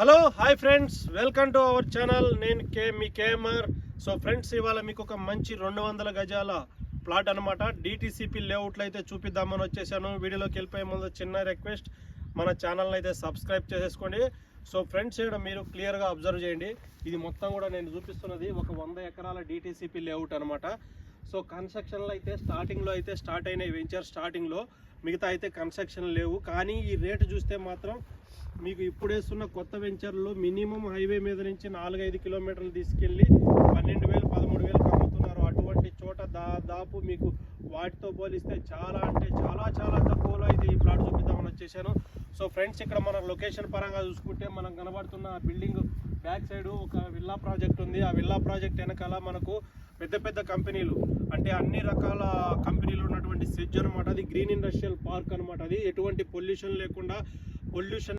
Hello hi friends, welcome to our channel. నేను మీ KMR. So friends, ఇవాళ మీకు ఒక మంచి 200 గజాల ప్లాట్ అనమాట డిటిసిపి లేఅవుట్లో అయితే చూపిద్దామని వచ్చేసాను. వీడియోలోకి వెళ్ళిపోయే ముందు చిన్న రిక్వెస్ట్, మన ఛానల్ని అయితే సబ్స్క్రైబ్ చేసేసుకోండి. సో ఫ్రెండ్స్, ఇక్కడ మీరు క్లియర్గా అబ్జర్వ్ చేయండి. ఇది మొత్తం కూడా నేను చూపిస్తున్నది ఒక 100 ఎకరాల డిటిసిపి లేఅవుట్ అనమాట. సో కన్స్ట్రక్షన్లో అయితే స్టార్టింగ్లో అయితే స్టార్ట్ అయినాయి, వెంచర్ స్టార్టింగ్లో. మిగతా అయితే కన్స్ట్రక్షన్ లేవు. కానీ ఈ రేటు చూస్తే మాత్రం మీకు ఇప్పుడు వేస్తున్న కొత్త వెంచర్లు మినిమం హైవే మీద నుంచి 4-5 కిలోమీటర్లు తీసుకెళ్ళి 12,000 13,000 అమ్ముతున్నారు. అటువంటి చోట దాదాపు మీకు వాటితో పోలిస్తే చాలా అంటే చాలా తక్కువలో అయితే ఈ ప్లాట్ చూపిద్దామని వచ్చేసాను. సో ఫ్రెండ్స్, ఇక్కడ మన లొకేషన్ పరంగా చూసుకుంటే మనకు కనబడుతున్న బిల్డింగ్ బ్యాక్ సైడ్ ఒక విల్లా ప్రాజెక్ట్ ఉంది. ఆ విల్లా ప్రాజెక్ట్ వెనకాల మనకు పెద్ద కంపెనీలు, అంటే అన్ని రకాల కంపెనీలు ఉన్నటువంటి సెజ్ అనమాట. అది గ్రీన్ ఇండస్ట్రియల్ పార్క్ అనమాట. అది ఎటువంటి పొల్యూషన్ లేకుండా, పొల్యూషన్